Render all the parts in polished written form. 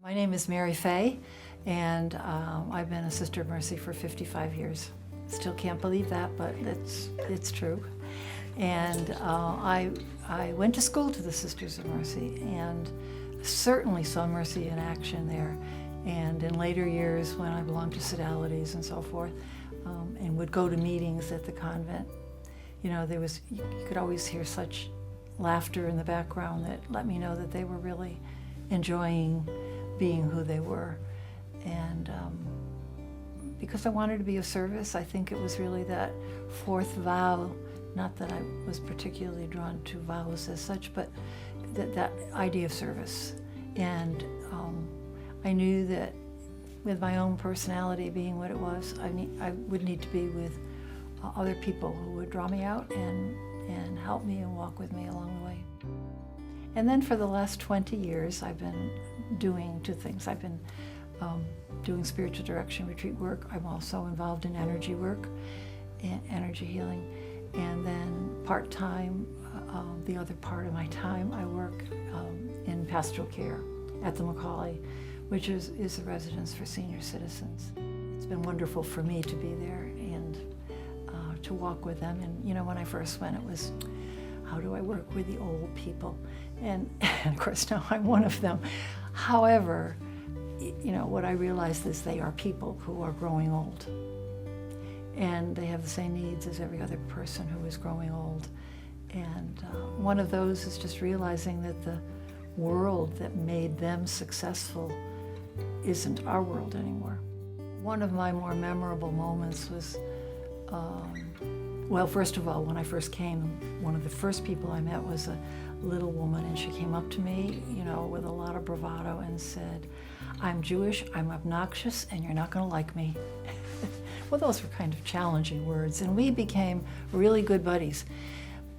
My name is Mary Fahy, and I've been a Sister of Mercy for 55 years. Still can't believe that, but it's true. And I went to school to the Sisters of Mercy and certainly saw mercy in action there. And in later years, when I belonged to sodalities and so forth, and would go to meetings at the convent, you know, you could always hear such laughter in the background that let me know that they were really enjoying being who they were. And because I wanted to be of service, I think it was really that fourth vow, not that I was particularly drawn to vows as such, but that idea of service. And I knew that with my own personality being what it was, I would need to be with other people who would draw me out and help me and walk with me along the way. And then for the last 20 years, I've been doing two things. I've been doing spiritual direction retreat work. I'm also involved in energy work and energy healing. And then part-time, the other part of my time, I work in pastoral care at the Macaulay, which is a residence for senior citizens. It's been wonderful for me to be there and to walk with them. And you know, when I first went, it was, how do I work with the old people? And of course now I'm one of them. However, you know, what I realized is they are people who are growing old. And they have the same needs as every other person who is growing old. And one of those is just realizing that the world that made them successful isn't our world anymore. One of my more memorable moments was, well, first of all, when I first came, one of the first people I met was a little woman, and she came up to me, you know, with a lot of bravado and said, "I'm Jewish, I'm obnoxious, and you're not going to like me." Well, those were kind of challenging words, and we became really good buddies.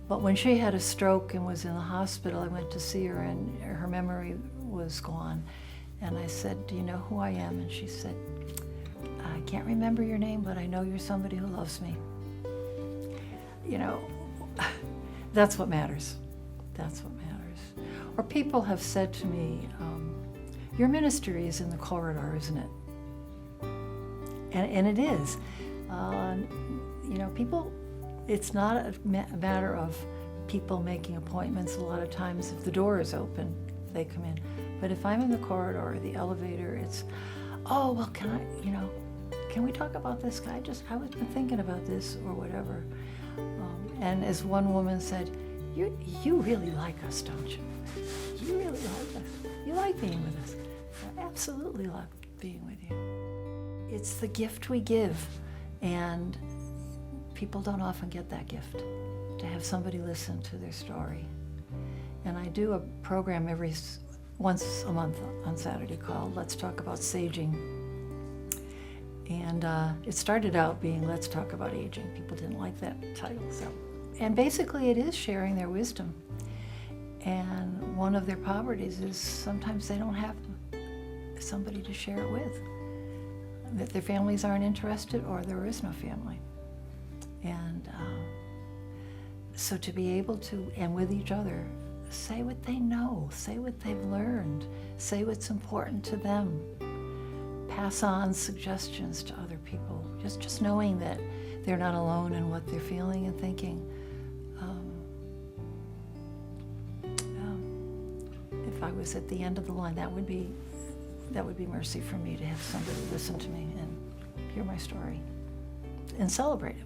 But when she had a stroke and was in the hospital, I went to see her, and her memory was gone. And I said, "Do you know who I am?" And she said, "I can't remember your name, but I know you're somebody who loves me." You know, that's what matters. That's what matters. Or people have said to me, "Your ministry is in the corridor, isn't it?" And it is. You know, people, it's not a matter of people making appointments. A lot of times, if the door is open, they come in. But if I'm in the corridor or the elevator, it's, "Oh, well, can we talk about this guy? I was been thinking about this," or whatever. And as one woman said, you really like us, don't you? You really like us. You like being with us." I absolutely love being with you. It's the gift we give, and people don't often get that gift, to have somebody listen to their story. And I do a program once a month on Saturday called Let's Talk About Saging. And it started out being Let's Talk About Aging. People didn't like that title. And basically it is sharing their wisdom. And one of their poverties is sometimes they don't have somebody to share it with. That their families aren't interested, or there is no family. And so to be able to, and with each other, say what they know, say what they've learned, say what's important to them, pass on suggestions to other people, just knowing that they're not alone in what they're feeling and thinking. If I was at the end of the line, that would be mercy for me, to have somebody listen to me and hear my story and celebrate it.